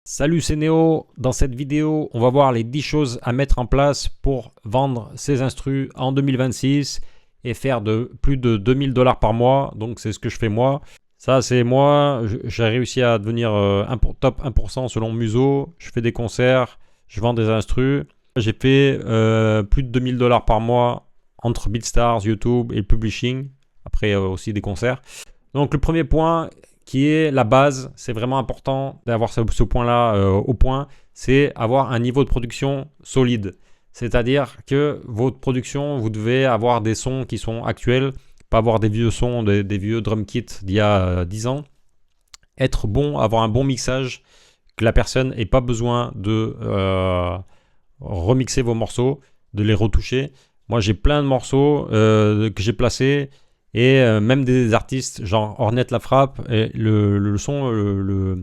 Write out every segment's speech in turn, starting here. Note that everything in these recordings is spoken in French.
Salut, c'est Néo. Dans cette vidéo, on va voir les 10 choses à mettre en place pour vendre ses instrus en 2026 et faire de plus de 2000 $ par mois. Donc c'est ce que je fais moi. Ça c'est moi, j'ai réussi à devenir top 1% selon Muso. Je fais des concerts, je vends des instrus. J'ai fait plus de 2000 $ par mois entre BeatStars, YouTube et le publishing. Après aussi des concerts. Donc le premier point qui est la base, c'est vraiment important d'avoir ce point-là au point, c'est avoir un niveau de production solide. C'est-à-dire que votre production, vous devez avoir des sons qui sont actuels, pas avoir des vieux sons, des vieux drum kits d'il y a 10 ans. Être bon, avoir un bon mixage, que la personne n'ait pas besoin de remixer vos morceaux, de les retoucher. Moi, j'ai plein de morceaux que j'ai placés et même des artistes genre Ornette La Frappe, et le son,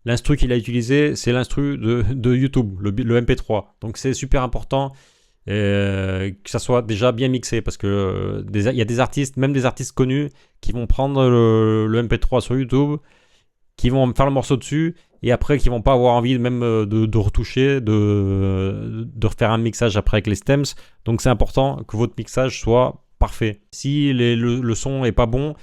l'instru qu'il a utilisé, c'est l'instru de YouTube, le MP3. Donc c'est super important que ça soit déjà bien mixé parce que il y a des artistes, même des artistes connus, qui vont prendre le MP3 sur YouTube, qui vont faire le morceau dessus et après qui vont pas avoir envie même de retoucher, de refaire un mixage après avec les stems. Donc c'est important que votre mixage soit parfait. Si le son est pas bon,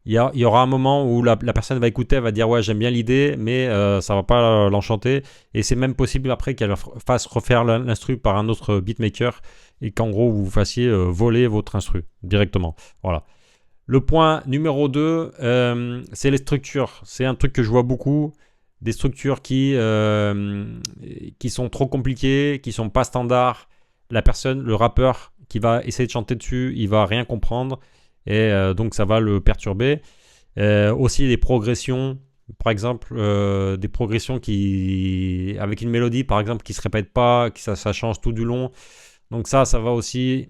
il y aura un moment où la personne va écouter, elle va dire ouais j'aime bien l'idée, mais ça va pas l'enchanter. Et c'est même possible après qu'elle fasse refaire l'instru par un autre beatmaker et qu'en gros vous fassiez voler votre instru directement. Voilà. Le point numéro 2, c'est les structures. C'est un truc que je vois beaucoup. Des structures qui sont trop compliquées, qui sont pas standards. La personne, le rappeur qui va essayer de chanter dessus, il va rien comprendre et donc ça va le perturber. Aussi des progressions, par exemple, des progressions qui avec une mélodie par exemple qui se répète pas, qui ça change tout du long. Donc ça va aussi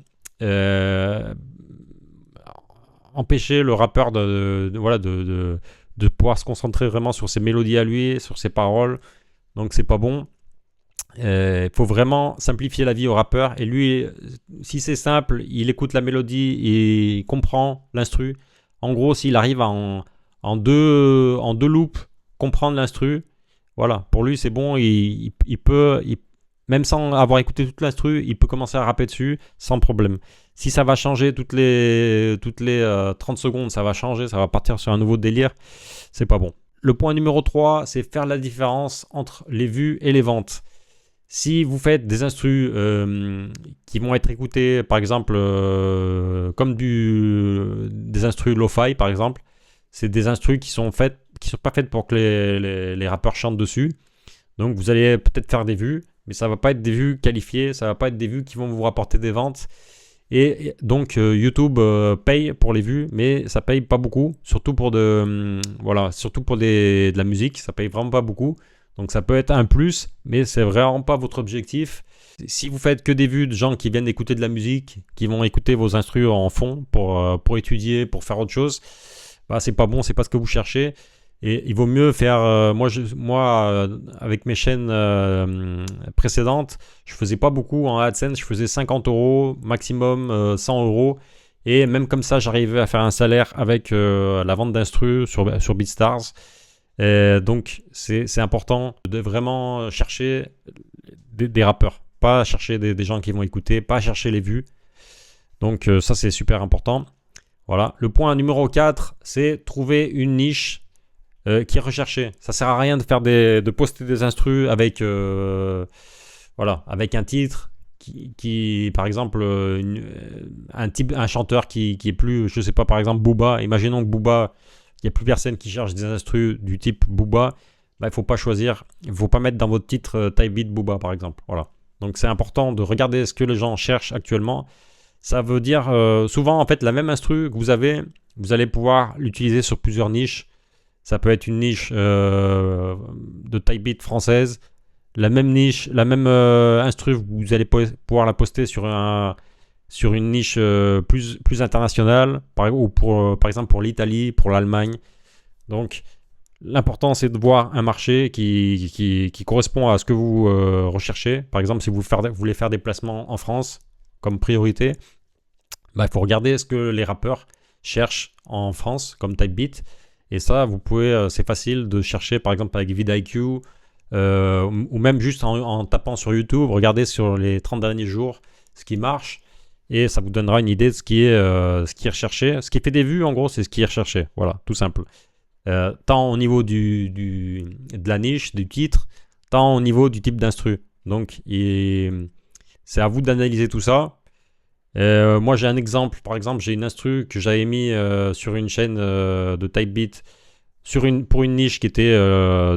empêcher le rappeur de pouvoir se concentrer vraiment sur ses mélodies à lui, sur ses paroles. Donc c'est pas bon. Il faut vraiment simplifier la vie au rappeur. Et lui, si c'est simple, il écoute la mélodie et il comprend l'instru. En gros, s'il arrive en deux loops comprendre l'instru, voilà, pour lui c'est bon. Il peut, même sans avoir écouté toute l'instru, il peut commencer à rapper dessus sans problème. Si ça va changer toutes les 30 secondes, ça va changer, ça va partir sur un nouveau délire, c'est pas bon. Le point numéro 3, c'est faire la différence entre les vues et les ventes. Si vous faites des instrus qui vont être écoutés, par exemple, comme des instrus lo-fi, par exemple, c'est des instrus qui sont pas faites pour que les rappeurs chantent dessus. Donc vous allez peut-être faire des vues, mais ça va pas être des vues qualifiées, ça va pas être des vues qui vont vous rapporter des ventes. Et donc YouTube paye pour les vues, mais ça paye pas beaucoup, surtout pour de la musique, ça paye vraiment pas beaucoup. Donc ça peut être un plus, mais c'est vraiment pas votre objectif. Si vous faites que des vues de gens qui viennent écouter de la musique, qui vont écouter vos instrus en fond pour étudier, pour faire autre chose, bah c'est pas bon, c'est pas ce que vous cherchez. Et il vaut mieux faire. Moi, avec mes chaînes précédentes, je faisais pas beaucoup en AdSense, je faisais 50 € maximum, 100 €. Et même comme ça, j'arrivais à faire un salaire avec la vente d'instrus sur BeatStars. Donc, c'est important de vraiment chercher des rappeurs, pas chercher des gens qui vont écouter, pas chercher les vues. Donc, ça, c'est super important. Voilà. Le point numéro 4, c'est trouver une niche qui est recherché. Ça sert à rien de poster des instrus avec avec un titre qui par exemple un chanteur qui est plus, je sais pas, par exemple Booba. Imaginons que Booba, il n'y a plus personne qui cherche des instrus du type Booba. Bah, il faut pas choisir, il faut pas mettre dans votre titre Type Beat Booba par exemple. Voilà. Donc c'est important de regarder ce que les gens cherchent actuellement. Ça veut dire souvent en fait la même instru que vous allez pouvoir l'utiliser sur plusieurs niches. Ça peut être une niche de type beat française. La même niche, la même instru, vous allez pouvoir la poster sur une niche plus internationale, par exemple pour l'Italie, pour l'Allemagne. Donc, l'important, c'est de voir un marché qui correspond à ce que vous recherchez. Par exemple, si vous voulez faire des placements en France comme priorité, bah, il faut regarder ce que les rappeurs cherchent en France comme type beat. Et ça, vous pouvez, c'est facile de chercher par exemple avec vidIQ, ou même juste en tapant sur YouTube, regardez sur les 30 derniers jours ce qui marche, et ça vous donnera une idée de ce qui est recherché. Ce qui fait des vues, en gros, c'est ce qui est recherché. Voilà, tout simple. Tant au niveau de la niche, du titre, tant au niveau du type d'instru. Donc, c'est à vous d'analyser tout ça. Moi, j'ai un exemple. Par exemple, j'ai une instru que j'avais mis sur une chaîne de Typebeat pour une niche qui était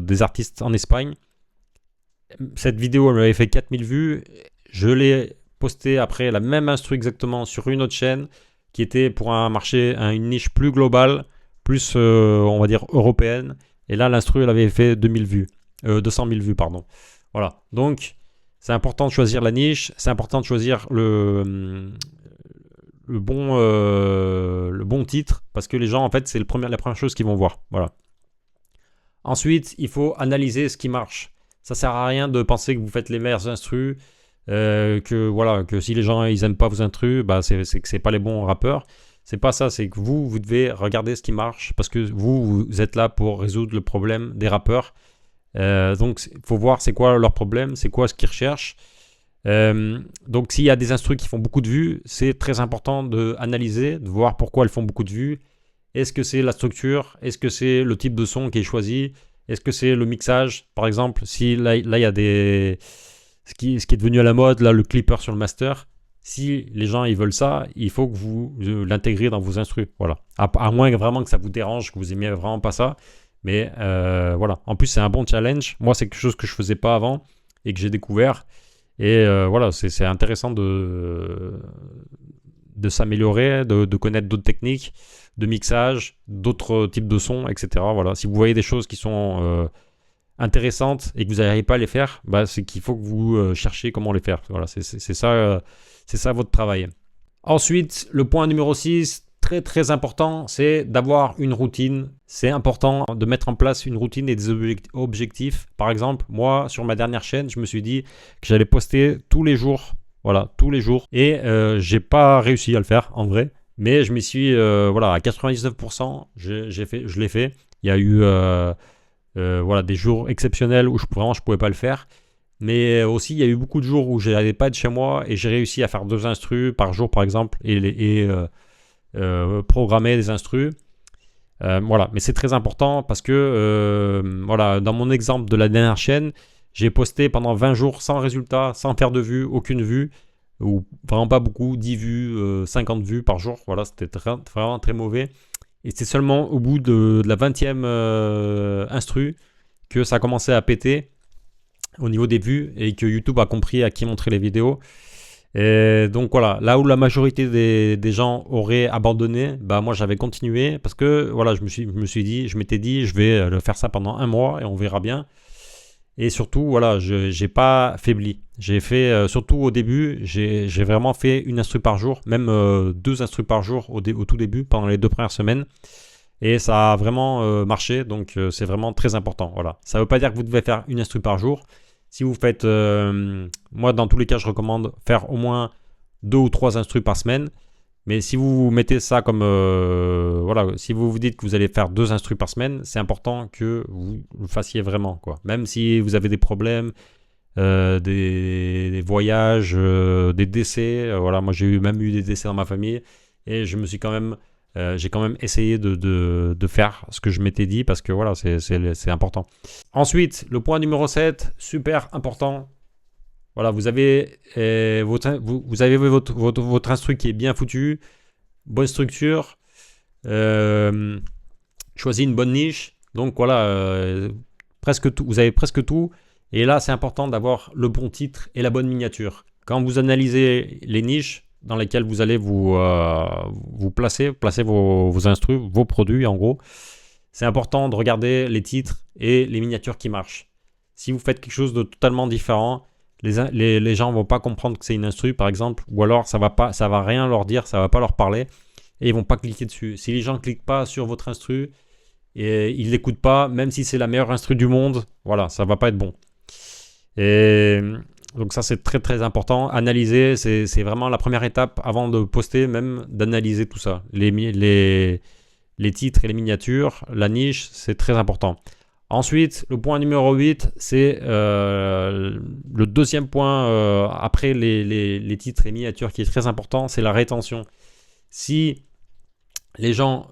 des artistes en Espagne. Cette vidéo, elle m'avait fait 4000 vues. Je l'ai posté après la même instru exactement sur une autre chaîne qui était pour un marché, une niche plus globale, plus, on va dire, européenne. Et là, l'instru, elle avait fait 200 000 vues, pardon. Voilà. Donc, c'est important de choisir la niche. C'est important de choisir le bon titre, parce que les gens, en fait, c'est la première chose qu'ils vont voir. Voilà. Ensuite, il faut analyser ce qui marche. Ça sert à rien de penser que vous faites les meilleurs instrus, que si les gens ils aiment pas vos instrus, bah c'est que c'est pas les bons rappeurs. C'est pas ça, c'est que vous devez regarder ce qui marche, parce que vous êtes là pour résoudre le problème des rappeurs. Donc il faut voir c'est quoi leur problème, c'est quoi ce qu'ils recherchent. Donc s'il y a des instrus qui font beaucoup de vues, c'est très important d'analyser, de voir pourquoi elles font beaucoup de vues. Est-ce que c'est la structure? Est-ce que c'est le type de son qui est choisi? Est-ce que c'est le mixage? Par exemple, si là il y a ce qui est devenu à la mode, là, le clipper sur le master. Si les gens ils veulent ça, il faut que vous l'intégriez dans vos instrus. Voilà. À moins vraiment que ça vous dérange, que vous aimiez vraiment pas ça. Mais voilà. En plus, c'est un bon challenge. Moi, c'est quelque chose que je faisais pas avant et que j'ai découvert. Et voilà, c'est intéressant de s'améliorer, de connaître d'autres techniques de mixage, d'autres types de sons, etc. Voilà. Si vous voyez des choses qui sont intéressantes et que vous n'arrivez pas à les faire, bah, c'est qu'il faut que vous cherchiez comment les faire. Voilà, c'est ça votre travail. Ensuite, le point numéro 6, très très important, c'est d'avoir une routine. C'est important de mettre en place une routine et des objectifs. Par exemple, moi, sur ma dernière chaîne, je me suis dit que j'allais poster tous les jours. Voilà, tous les jours. Et j'ai pas réussi à le faire, en vrai. Mais je m'y suis, voilà, à 99%, je l'ai fait. Il y a eu voilà, des jours exceptionnels où je pouvais pas le faire. Mais aussi, il y a eu beaucoup de jours où je n'allais pas être chez moi et j'ai réussi à faire 2 instrus par jour, par exemple, et programmer des instrus. Voilà, mais c'est très important parce que, voilà, dans mon exemple de la dernière chaîne, j'ai posté pendant 20 jours sans résultat, sans faire de vues, aucune vue, ou vraiment pas beaucoup, 10 vues, 50 vues par jour. Voilà, c'était vraiment très mauvais. Et c'est seulement au bout de la 20e instru que ça a commencé à péter au niveau des vues et que YouTube a compris à qui montrer les vidéos. Et donc voilà, là où la majorité des gens auraient abandonné, bah moi j'avais continué parce que voilà, je m'étais dit, je vais faire ça pendant 1 mois et on verra bien. Et surtout, voilà, j'ai pas faibli. J'ai fait, surtout au début, j'ai vraiment fait une instru par jour, même 2 instrus par jour au tout début, pendant les 2 premières semaines. Et ça a vraiment marché, donc c'est vraiment très important. Voilà. Ça ne veut pas dire que vous devez faire une instru par jour. Si vous faites, moi dans tous les cas, je recommande faire au moins 2 ou 3 instrus par semaine. Mais si vous mettez ça comme, voilà, si vous vous dites que vous allez faire 2 instrus par semaine, c'est important que vous le fassiez vraiment, quoi. Même si vous avez des problèmes, des voyages, des décès. Voilà, moi j'ai même eu des décès dans ma famille et je me suis quand même, j'ai quand même essayé de faire ce que je m'étais dit parce que voilà, c'est important. Ensuite, le point numéro 7, super important. Voilà, vous avez votre instru qui est bien foutu, bonne structure, choisis une bonne niche. Donc voilà, presque tout, vous avez presque tout. Et là, c'est important d'avoir le bon titre et la bonne miniature. Quand vous analysez les niches dans lesquelles vous allez vous placer vos instrus, vos produits en gros, c'est important de regarder les titres et les miniatures qui marchent. Si vous faites quelque chose de totalement différent, les gens vont pas comprendre que c'est une instru par exemple, ou alors ça va rien leur dire, ça va pas leur parler et ils vont pas cliquer dessus. Si les gens cliquent pas sur votre instru et ils l'écoutent pas, même si c'est la meilleure instru du monde, voilà, ça va pas être bon. Et donc ça c'est très très important. Analyser, c'est vraiment la première étape avant de poster, même d'analyser tout ça. Les titres et les miniatures, la niche, c'est très important. Ensuite, le point numéro 8, c'est le deuxième point après les titres et miniatures qui est très important, c'est la rétention. Si les gens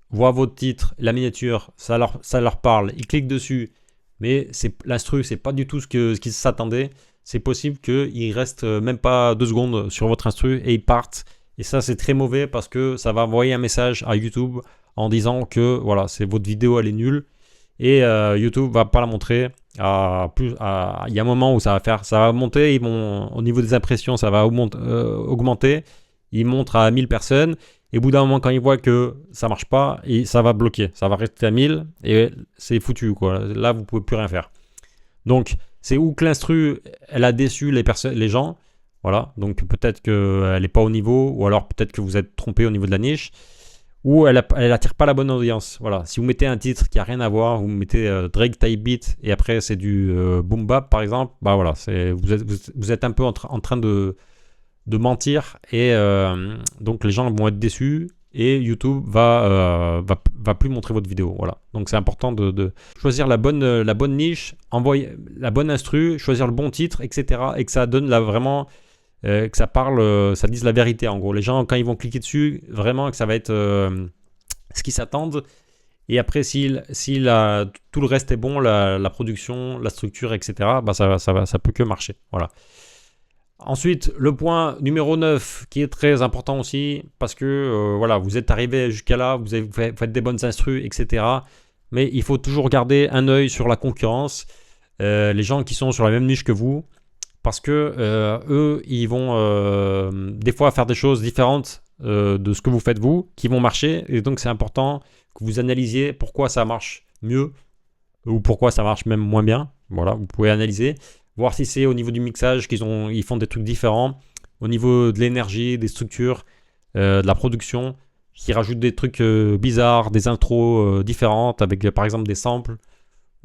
voient votre titre, la miniature, ça leur parle, ils cliquent dessus, mais l'instru, c'est pas du tout ce qu'ils s'attendaient, c'est possible qu'ils restent même pas 2 secondes sur votre instru et ils partent. Et ça, c'est très mauvais parce que ça va envoyer un message à YouTube en disant que voilà, votre vidéo elle est nulle. Et YouTube va pas la montrer. Il y a un moment où ça va monter. Au niveau des impressions, ça va augmenter. Ils montrent à 1000 personnes. Et au bout d'un moment, quand ils voient que ça marche pas, ça va bloquer. Ça va rester à 1000 et c'est foutu, quoi. Là, vous pouvez plus rien faire. Donc, c'est où que l'instru, elle a déçu les gens. Voilà. Donc, peut-être qu'elle n'est pas au niveau, ou alors peut-être que vous êtes trompé au niveau de la niche. Ou elle attire pas la bonne audience. Voilà. Si vous mettez un titre qui a rien à voir, vous mettez Drake Type Beat et après c'est du boom bap par exemple, bah voilà, vous êtes un peu en train de mentir et donc les gens vont être déçus et YouTube va plus montrer votre vidéo. Voilà. Donc c'est important de choisir la bonne niche, envoyer la bonne instru, choisir le bon titre, etc. Et que ça donne vraiment que ça parle, ça dise la vérité en gros. Les gens, quand ils vont cliquer dessus, vraiment que ça va être ce qu'ils s'attendent. Et après, si tout le reste est bon, la production, la structure, etc., bah ça peut que marcher. Voilà. Ensuite, le point numéro 9, qui est très important aussi, parce que voilà, vous êtes arrivé jusqu'à là, vous faites des bonnes instrus, etc. Mais il faut toujours garder un œil sur la concurrence, les gens qui sont sur la même niche que vous. Parce que eux, ils vont des fois faire des choses différentes de ce que vous faites vous, qui vont marcher. Et donc, c'est important que vous analysiez pourquoi ça marche mieux ou pourquoi ça marche même moins bien. Voilà, vous pouvez analyser, voir si c'est au niveau du mixage ils font des trucs différents, au niveau de l'énergie, des structures, de la production, qui rajoutent des trucs bizarres, des intros différentes avec par exemple des samples.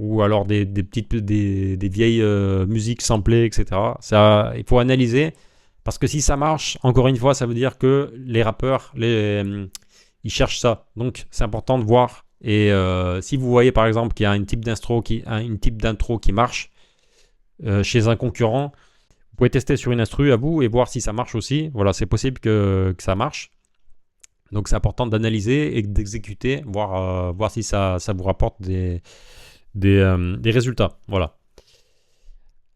Ou alors des vieilles musiques samplées, etc. Ça, il faut analyser, parce que si ça marche, encore une fois, ça veut dire que les rappeurs, ils cherchent ça. Donc, c'est important de voir. Et si vous voyez, par exemple, qu'il y a une type d'intro qui marche chez un concurrent, vous pouvez tester sur une instru à vous et voir si ça marche aussi. Voilà, c'est possible que ça marche. Donc, c'est important d'analyser et d'exécuter, voir si ça vous rapporte des résultats. Voilà.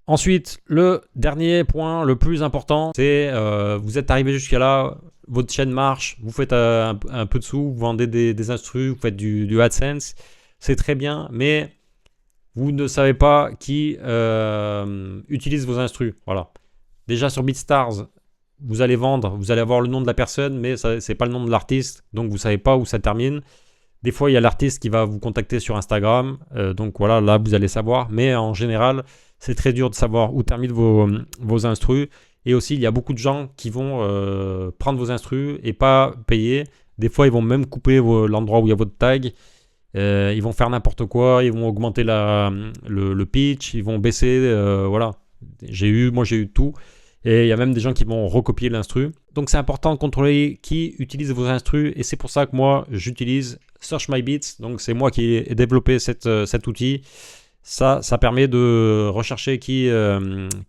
Ensuite, le dernier point, le plus important, c'est vous êtes arrivé jusqu'à là, votre chaîne marche, vous faites un peu de sous, vous vendez des instrus, vous faites du AdSense, c'est très bien, mais vous ne savez pas qui utilise vos instrus. Voilà. Déjà sur BeatStars, vous allez avoir le nom de la personne, mais c'est pas le nom de l'artiste, donc vous savez pas où ça termine. Des fois, il y a l'artiste qui va vous contacter sur Instagram. Donc voilà, là, vous allez savoir. Mais en général, c'est très dur de savoir où terminent vos instrus. Et aussi, il y a beaucoup de gens qui vont prendre vos instrus et pas payer. Des fois, ils vont même couper l'endroit où il y a votre tag. Ils vont faire n'importe quoi. Ils vont augmenter le pitch. Ils vont baisser. Voilà. Moi, j'ai eu tout. Et il y a même des gens qui vont recopier l'instru. Donc c'est important de contrôler qui utilise vos instrus. Et c'est pour ça que moi, j'utilise Search My Beats. Donc c'est moi qui ai développé cet outil. Ça permet de rechercher qui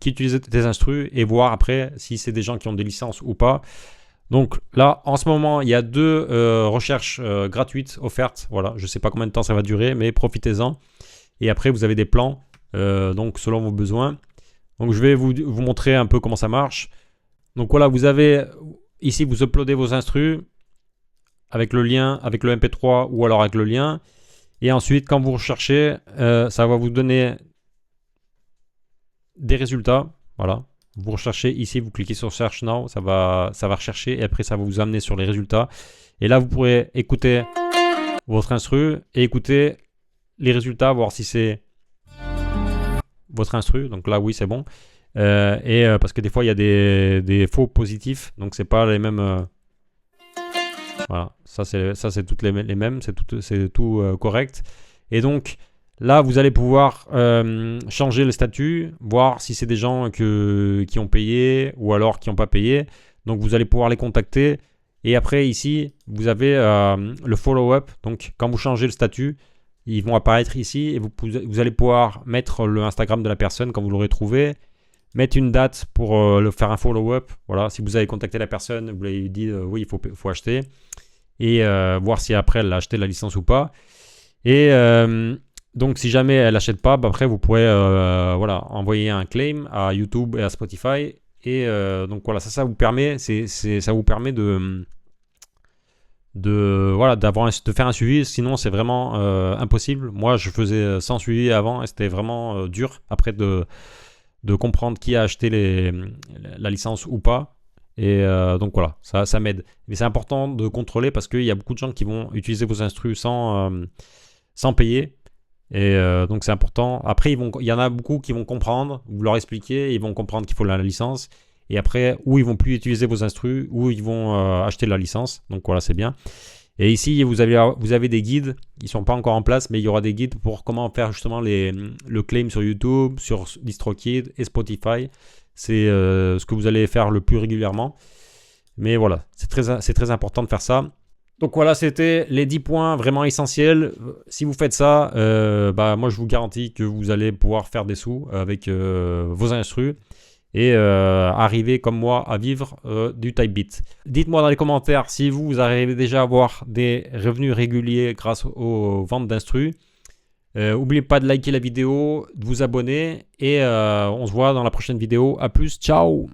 utilise tes instrus et voir après si c'est des gens qui ont des licences ou pas. Donc là, en ce moment, il y a 2 recherches gratuites offertes. Voilà, je ne sais pas combien de temps ça va durer, mais profitez-en. Et après, vous avez des plans, donc selon vos besoins. Donc je vais vous montrer un peu comment ça marche. Donc voilà, vous avez ici, vous uploadez vos instrus avec le lien, avec le MP3 ou alors avec le lien. Et ensuite, quand vous recherchez, ça va vous donner des résultats. Voilà. Vous recherchez ici, vous cliquez sur Search Now, ça va rechercher et après ça va vous amener sur les résultats. Et là, vous pourrez écouter votre instru et écouter les résultats, voir si c'est votre instru. Donc là, oui, c'est bon. Parce que des fois, il y a des faux positifs, donc c'est pas les mêmes. Voilà, ça c'est toutes les mêmes, c'est tout correct. Et donc là, vous allez pouvoir changer le statut, voir si c'est des gens qui ont payé ou alors qui n'ont pas payé. Donc vous allez pouvoir les contacter. Et après ici, vous avez le follow-up. Donc quand vous changez le statut, Ils vont apparaître ici et vous allez pouvoir mettre le Instagram de la personne quand vous l'aurez trouvé, mettre une date pour le faire un follow-up. Voilà, si vous avez contacté la personne, vous lui avez dit oui, il faut acheter et voir si après elle a acheté la licence ou pas. Et donc si jamais elle n'achète pas, après vous pourrez voilà, envoyer un claim à YouTube et à Spotify. Et donc voilà, ça vous permet, ça vous permet voilà, de faire un suivi. Sinon c'est vraiment impossible. Moi je faisais sans suivi avant et c'était vraiment dur après de comprendre qui a acheté la licence ou pas. Et donc voilà, ça m'aide. Mais c'est important de contrôler parce qu'il y a beaucoup de gens qui vont utiliser vos instrus sans payer. Et donc c'est important. Après, il y en a beaucoup qui vont comprendre, vous leur expliquez, ils vont comprendre qu'il faut la licence. Et après, ou ils vont plus utiliser vos instrus, ou ils vont acheter la licence. Donc voilà, c'est bien. Et ici, vous avez des guides. Ils ne sont pas encore en place, mais il y aura des guides pour comment faire justement le claim sur YouTube, sur DistroKid et Spotify. C'est ce que vous allez faire le plus régulièrement. Mais voilà, c'est très important de faire ça. Donc voilà, c'était les 10 points vraiment essentiels. Si vous faites ça, moi je vous garantis que vous allez pouvoir faire des sous avec vos instrus et arriver comme moi à vivre du Typebeat. Dites-moi dans les commentaires si vous arrivez déjà à avoir des revenus réguliers grâce aux ventes d'instrus. N'oubliez pas de liker la vidéo, de vous abonner et on se voit dans la prochaine vidéo. A plus, ciao!